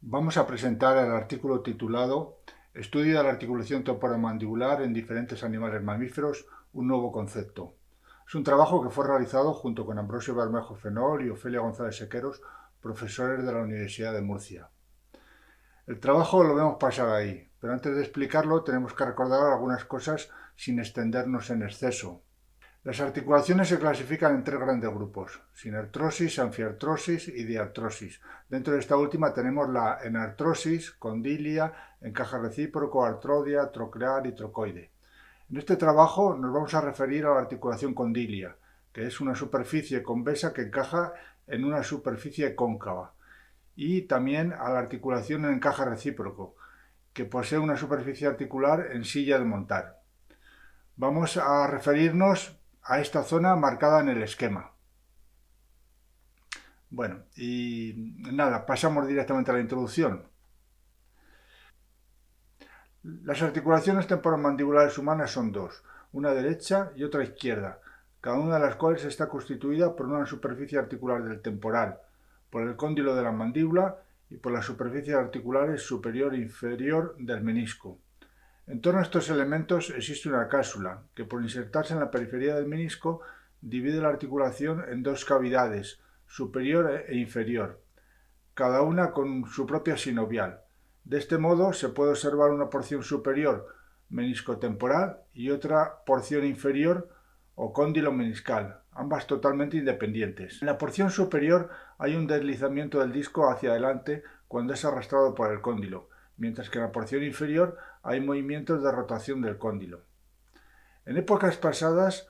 Vamos a presentar el artículo titulado Estudio de la articulación temporomandibular en diferentes animales mamíferos, un nuevo concepto. Es un trabajo que fue realizado junto con Ambrosio Bermejo Fenol y Ofelia González Sequeros, profesores de la Universidad de Murcia. El trabajo lo vemos pasar ahí, pero antes de explicarlo tenemos que recordar algunas cosas sin extendernos en exceso. Las articulaciones se clasifican en tres grandes grupos: sinartrosis, anfiartrosis y diartrosis. Dentro de esta última tenemos la enartrosis, condilia, encaje recíproco, artrodia, troclear y trocoide. En este trabajo nos vamos a referir a la articulación condilia, que es una superficie convexa que encaja en una superficie cóncava, y también a la articulación en encaje recíproco, que posee una superficie articular en silla de montar. Vamos a referirnos a esta zona marcada en el esquema. Bueno, y nada, pasamos directamente a la introducción. Las articulaciones temporomandibulares humanas son dos, una derecha y otra izquierda, cada una de las cuales está constituida por una superficie articular del temporal, por el cóndilo de la mandíbula y por las superficies articulares superior e inferior del menisco. En torno a estos elementos existe una cápsula que, por insertarse en la periferia del menisco, divide la articulación en dos cavidades, superior e inferior, cada una con su propia sinovial. De este modo se puede observar una porción superior meniscotemporal y otra porción inferior o cóndilo meniscal, ambas totalmente independientes. En la porción superior hay un deslizamiento del disco hacia adelante cuando es arrastrado por el cóndilo, mientras que en la porción inferior hay movimientos de rotación del cóndilo. En épocas pasadas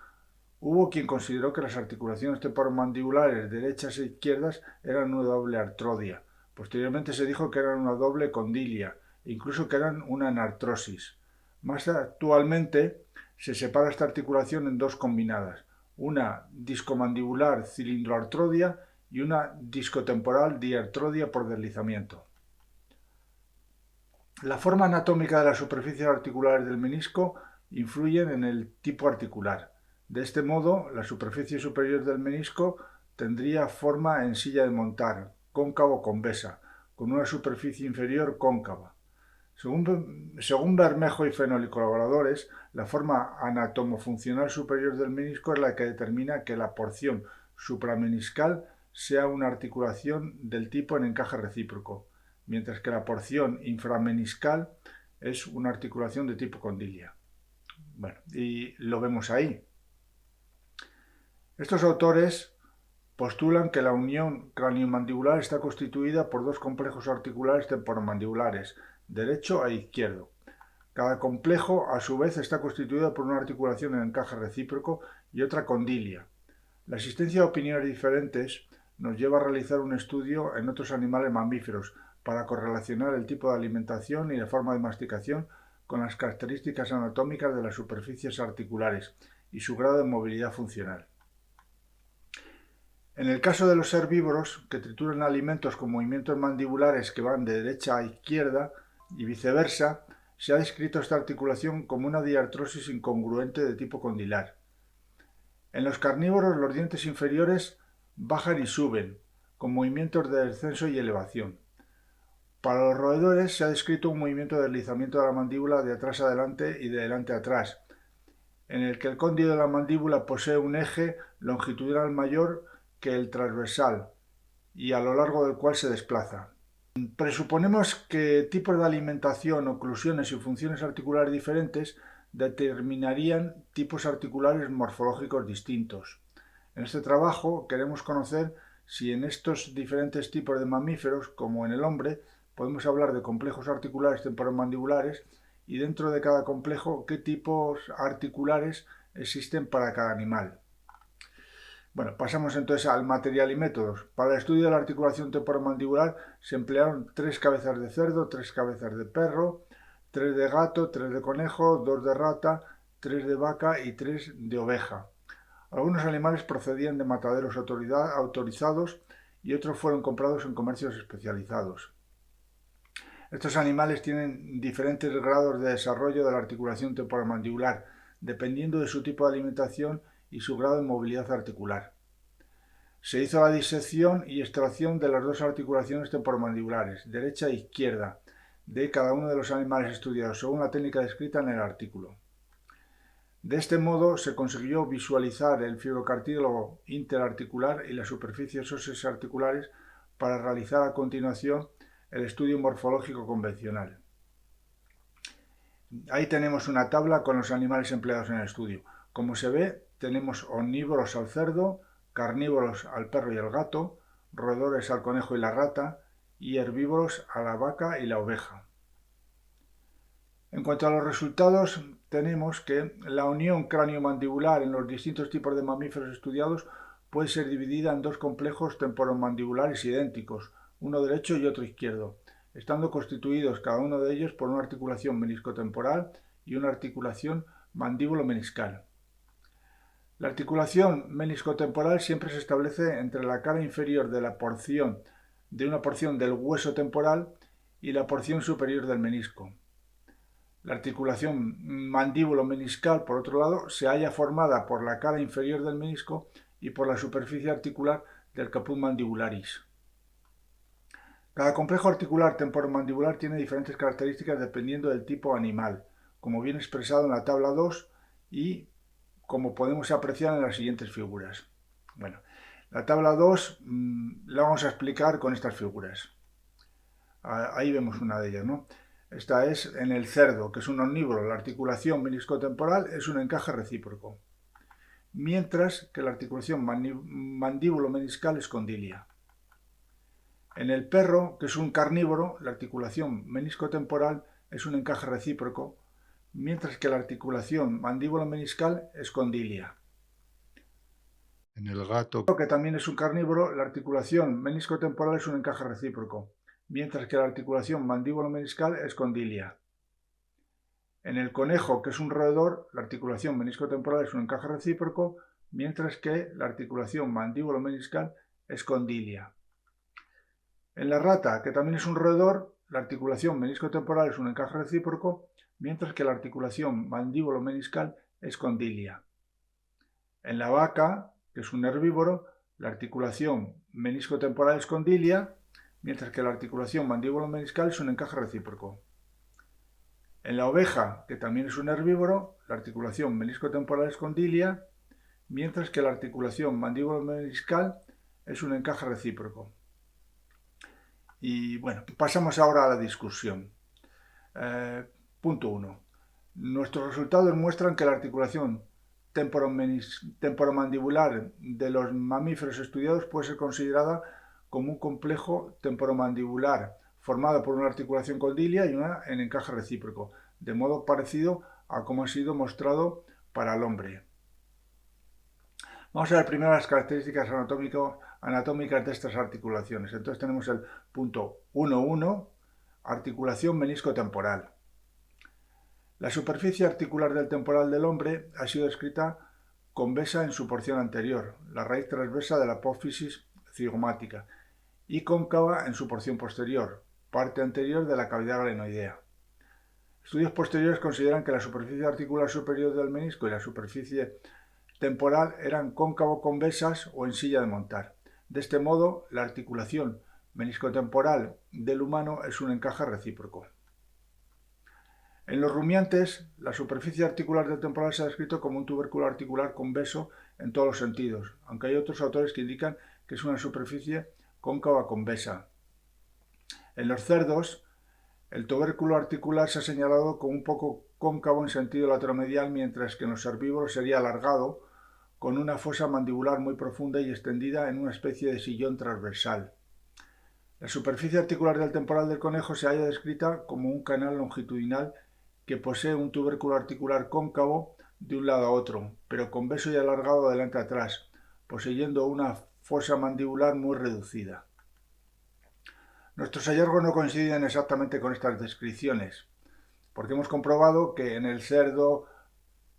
hubo quien consideró que las articulaciones temporomandibulares derechas e izquierdas eran una doble artrodia. Posteriormente se dijo que eran una doble condilia, e incluso que eran una anartrosis. Más actualmente se separa esta articulación en dos combinadas, una discomandibular cilindroartrodia y una discotemporal diartrodia por deslizamiento. La forma anatómica de las superficies articulares del menisco influyen en el tipo articular. De este modo, la superficie superior del menisco tendría forma en silla de montar, cóncavo-convexa, con una superficie inferior cóncava. Según Bermejo y Fenol y colaboradores, la forma anatomofuncional superior del menisco es la que determina que la porción suprameniscal sea una articulación del tipo en encaje recíproco, mientras que la porción inframeniscal es una articulación de tipo condilia. Bueno, y lo vemos ahí. Estos autores postulan que la unión craniomandibular está constituida por dos complejos articulares temporomandibulares, derecho e izquierdo. Cada complejo, a su vez, está constituido por una articulación en encaje recíproco y otra condilia. La existencia de opiniones diferentes nos lleva a realizar un estudio en otros animales mamíferos para correlacionar el tipo de alimentación y la forma de masticación con las características anatómicas de las superficies articulares y su grado de movilidad funcional. En el caso de los herbívoros, que trituran alimentos con movimientos mandibulares que van de derecha a izquierda y viceversa, se ha descrito esta articulación como una diartrosis incongruente de tipo condilar. En los carnívoros los dientes inferiores bajan y suben, con movimientos de descenso y elevación. Para los roedores se ha descrito un movimiento de deslizamiento de la mandíbula de atrás a adelante y de delante a atrás, en el que el cóndilo de la mandíbula posee un eje longitudinal mayor que el transversal y a lo largo del cual se desplaza. Presuponemos que tipos de alimentación, oclusiones y funciones articulares diferentes determinarían tipos articulares morfológicos distintos. En este trabajo queremos conocer si en estos diferentes tipos de mamíferos, como en el hombre, podemos hablar de complejos articulares temporomandibulares y dentro de cada complejo qué tipos articulares existen para cada animal. Bueno, pasamos entonces al material y métodos. Para el estudio de la articulación temporomandibular se emplearon 3 cabezas de cerdo, 3 cabezas de perro, 3 de gato, 3 de conejo, 2 de rata, 3 de vaca y 3 de oveja. Algunos animales procedían de mataderos autorizados y otros fueron comprados en comercios especializados. Estos animales tienen diferentes grados de desarrollo de la articulación temporomandibular, dependiendo de su tipo de alimentación y su grado de movilidad articular. Se hizo la disección y extracción de las dos articulaciones temporomandibulares, derecha e izquierda, de cada uno de los animales estudiados, según la técnica descrita en el artículo. De este modo se consiguió visualizar el fibrocartílago interarticular y las superficies óseas articulares para realizar a continuación el estudio morfológico convencional. Ahí tenemos una tabla con los animales empleados en el estudio. Como se ve, tenemos omnívoros al cerdo, carnívoros al perro y el gato, roedores al conejo y la rata, y herbívoros a la vaca y la oveja. En cuanto a los resultados, tenemos que la unión cráneo-mandibular en los distintos tipos de mamíferos estudiados puede ser dividida en dos complejos temporomandibulares idénticos, uno derecho y otro izquierdo, estando constituidos cada uno de ellos por una articulación meniscotemporal y una articulación mandíbulo-meniscal. La articulación meniscotemporal siempre se establece entre la cara inferior de una porción del hueso temporal y la porción superior del menisco. La articulación mandíbulo-meniscal, por otro lado, se halla formada por la cara inferior del menisco y por la superficie articular del caput mandibularis. Cada complejo articular temporomandibular tiene diferentes características dependiendo del tipo animal, como viene expresado en la tabla 2 y como podemos apreciar en las siguientes figuras. Bueno, la tabla 2 la vamos a explicar con estas figuras. Ahí vemos una de ellas, ¿no? Esta es en el cerdo, que es un omnívoro. La articulación meniscotemporal es un encaje recíproco, mientras que la articulación mandíbulo-meniscal es condilia. En el perro, que es un carnívoro, la articulación meniscotemporal es un encaje recíproco, mientras que la articulación mandíbulo-meniscal es condilia. En el gato, que también es un carnívoro, la articulación meniscotemporal es un encaje recíproco, mientras que la articulación mandíbulo-meniscal es condilia. En el conejo, que es un roedor, la articulación meniscotemporal es un encaje recíproco, mientras que la articulación mandíbulo-meniscal es condilia. En la rata, que también es un roedor, la articulación meniscotemporal es un encaje recíproco, mientras que la articulación mandíbulo-meniscal es condilia. En la vaca, que es un herbívoro, la articulación meniscotemporal es condilia, mientras que la articulación mandíbulo-meniscal es un encaje recíproco. En la oveja, que también es un herbívoro, la articulación meniscotemporal es condilia, mientras que la articulación mandíbulo-meniscal es un encaje recíproco. Y bueno, pasamos ahora a la discusión. Punto 1. Nuestros resultados muestran que la articulación temporomandibular de los mamíferos estudiados puede ser considerada como un complejo temporomandibular formado por una articulación condilia y una en encaje recíproco, de modo parecido a como ha sido mostrado para el hombre. Vamos a ver primero las características anatómicas de estas articulaciones. Entonces tenemos el punto 1.1, articulación meniscotemporal. La superficie articular del temporal del hombre ha sido descrita convexa en su porción anterior, la raíz transversa de la apófisis cigomática, y cóncava en su porción posterior, parte anterior de la cavidad glenoidea. Estudios posteriores consideran que la superficie articular superior del menisco y la superficie temporal eran cóncavo-convexas o en silla de montar. De este modo, la articulación meniscotemporal del humano es un encaje recíproco. En los rumiantes, la superficie articular del temporal se ha descrito como un tubérculo articular convexo en todos los sentidos, aunque hay otros autores que indican que es una superficie cóncava-convexa. En los cerdos, el tubérculo articular se ha señalado como un poco cóncavo en sentido lateromedial, mientras que en los herbívoros sería alargado, con una fosa mandibular muy profunda y extendida en una especie de sillón transversal. La superficie articular del temporal del conejo se halla descrita como un canal longitudinal que posee un tubérculo articular cóncavo de un lado a otro, pero convexo y alargado de adelante a atrás, poseyendo una fosa mandibular muy reducida. Nuestros hallazgos no coinciden exactamente con estas descripciones, porque hemos comprobado que en el cerdo,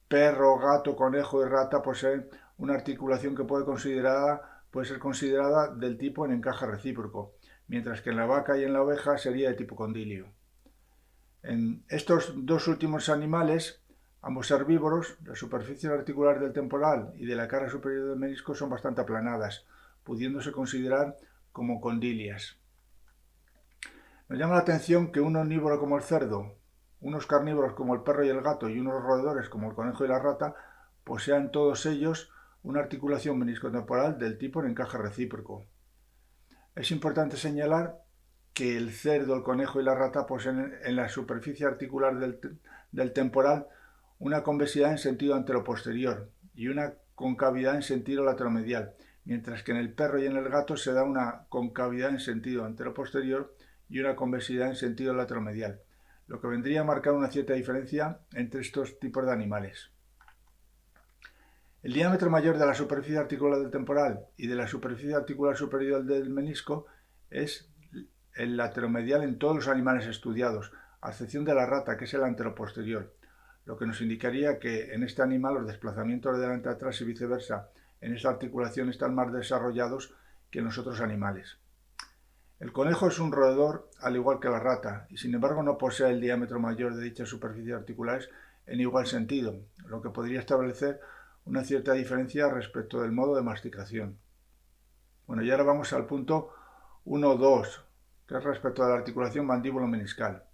perro, gato, conejo y rata poseen una articulación que puede ser considerada del tipo en encaje recíproco, mientras que en la vaca y en la oveja sería de tipo condilio. En estos dos últimos animales, ambos herbívoros, la superficie articular del temporal y de la cara superior del menisco son bastante aplanadas, pudiéndose considerar como condilias. Nos llama la atención que un omnívoro como el cerdo, unos carnívoros como el perro y el gato y unos roedores como el conejo y la rata posean todos ellos una articulación meniscotemporal del tipo en encaje recíproco. Es importante señalar que el cerdo, el conejo y la rata poseen en la superficie articular del temporal una convexidad en sentido anteroposterior y una concavidad en sentido lateromedial, mientras que en el perro y en el gato se da una concavidad en sentido anteroposterior y una convexidad en sentido lateromedial, lo que vendría a marcar una cierta diferencia entre estos tipos de animales. El diámetro mayor de la superficie articular del temporal y de la superficie articular superior del menisco es el lateromedial en todos los animales estudiados, a excepción de la rata, que es el anteroposterior, lo que nos indicaría que en este animal los desplazamientos de delante a atrás y viceversa en esta articulación están más desarrollados que en los otros animales. El conejo es un roedor al igual que la rata y sin embargo no posee el diámetro mayor de dichas superficies articulares en igual sentido, lo que podría establecer una cierta diferencia respecto del modo de masticación. Bueno, y ahora vamos al punto 1.2, que es respecto a la articulación mandíbulo-meniscal.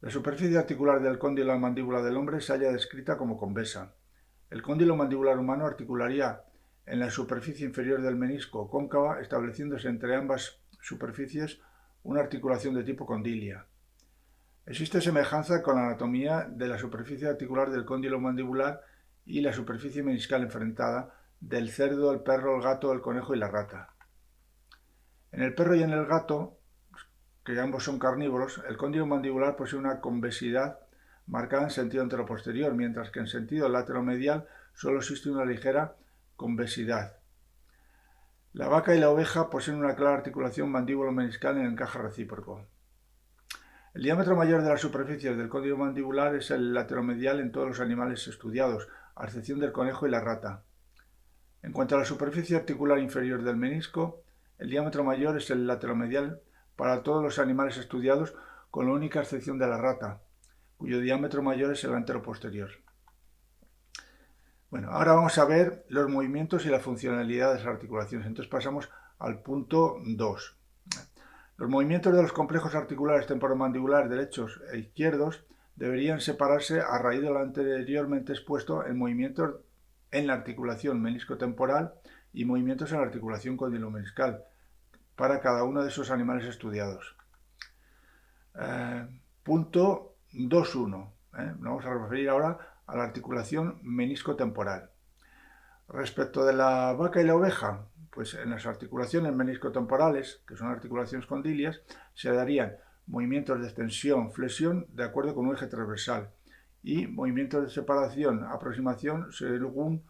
La superficie articular del cóndilo a la mandíbula del hombre se halla descrita como convexa. El cóndilo mandibular humano articularía en la superficie inferior del menisco cóncava, estableciéndose entre ambas superficies una articulación de tipo condilia. Existe semejanza con la anatomía de la superficie articular del cóndilo mandibular y la superficie meniscal enfrentada del cerdo, el perro, el gato, el conejo y la rata. En el perro y en el gato, que ambos son carnívoros, el cóndilo mandibular posee una convexidad marcada en sentido anteroposterior, mientras que en sentido lateromedial solo existe una ligera convexidad. La vaca y la oveja poseen una clara articulación mandíbulo-meniscal en encaje recíproco. El diámetro mayor de las superficies del cóndilo mandibular es el lateromedial en todos los animales estudiados, a excepción del conejo y la rata. En cuanto a la superficie articular inferior del menisco, el diámetro mayor es el lateromedial para todos los animales estudiados, con la única excepción de la rata, cuyo diámetro mayor es el anteroposterior. Bueno, ahora vamos a ver los movimientos y la funcionalidad de las articulaciones. Entonces pasamos al punto 2. Los movimientos de los complejos articulares temporomandibulares derechos e izquierdos deberían separarse a raíz de lo anteriormente expuesto en movimientos en la articulación meniscotemporal y movimientos en la articulación condilomeniscal para cada uno de esos animales estudiados. Punto 2.1. Vamos a referir ahora a la articulación meniscotemporal. Respecto de la vaca y la oveja, pues en las articulaciones meniscotemporales, que son articulaciones condilias, se darían movimientos de extensión, flexión de acuerdo con un eje transversal y movimientos de separación, aproximación según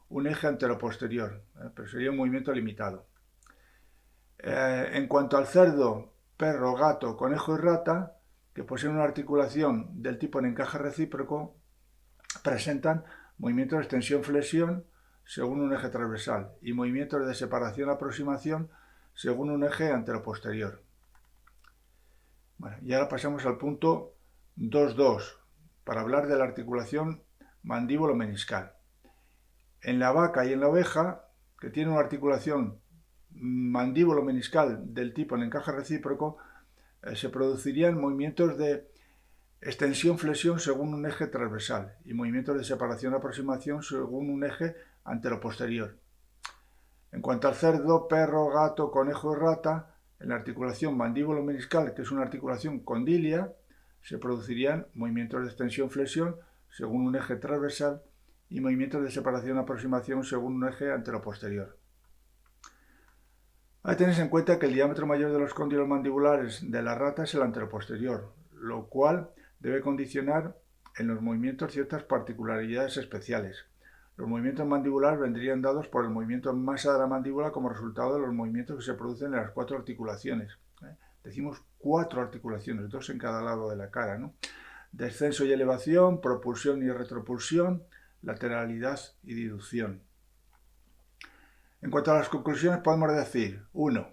un eje anteroposterior, pero sería un movimiento limitado. En cuanto al cerdo, perro, gato, conejo y rata, que poseen una articulación del tipo en encaje recíproco, presentan movimientos de extensión-flexión según un eje transversal y movimientos de separación-aproximación según un eje anteroposterior. Bueno, y ahora pasamos al punto 2.2 para hablar de la articulación mandíbulo-meniscal. En la vaca y en la oveja, que tienen una articulación mandíbulo-meniscal del tipo en encaje recíproco, se producirían movimientos de extensión-flexión según un eje transversal y movimientos de separación-aproximación según un eje anteroposterior. En cuanto al cerdo, perro, gato, conejo y rata, en la articulación mandíbulo-meniscal, que es una articulación condilia, se producirían movimientos de extensión-flexión según un eje transversal y movimientos de separación-aproximación según un eje anteroposterior. Hay que tener en cuenta que el diámetro mayor de los cóndilos mandibulares de la rata es el anteroposterior, lo cual debe condicionar en los movimientos ciertas particularidades especiales. Los movimientos mandibulares vendrían dados por el movimiento en masa de la mandíbula como resultado de los movimientos que se producen en las 4 articulaciones. Decimos 4 articulaciones, 2 en cada lado de la cara, ¿no? Descenso y elevación, propulsión y retropulsión, lateralidad y diducción. En cuanto a las conclusiones podemos decir, 1.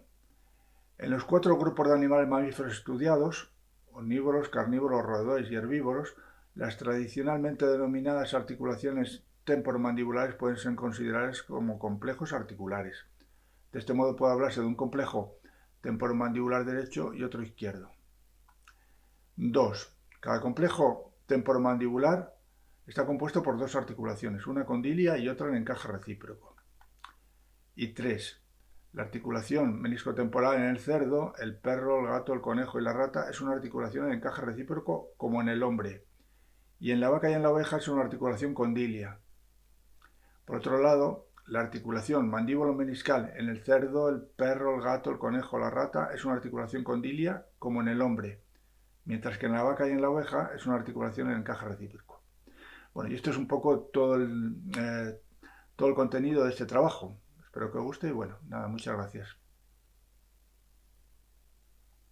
En los 4 grupos de animales mamíferos estudiados, omnívoros, carnívoros, roedores y herbívoros, las tradicionalmente denominadas articulaciones temporomandibulares pueden ser consideradas como complejos articulares. De este modo puede hablarse de un complejo temporomandibular derecho y otro izquierdo. 2. Cada complejo temporomandibular está compuesto por dos articulaciones, una condilia y otra en encaje recíproco. Y 3. La articulación meniscotemporal en el cerdo, el perro, el gato, el conejo y la rata es una articulación en encaje recíproco como en el hombre. Y en la vaca y en la oveja es una articulación condilia. Por otro lado, la articulación mandíbulo-meniscal en el cerdo, el perro, el gato, el conejo, la rata es una articulación condilia como en el hombre, mientras que en la vaca y en la oveja es una articulación en encaje recíproco. Bueno, y esto es un poco todo el contenido de este trabajo. Espero que os guste y bueno, nada, muchas gracias.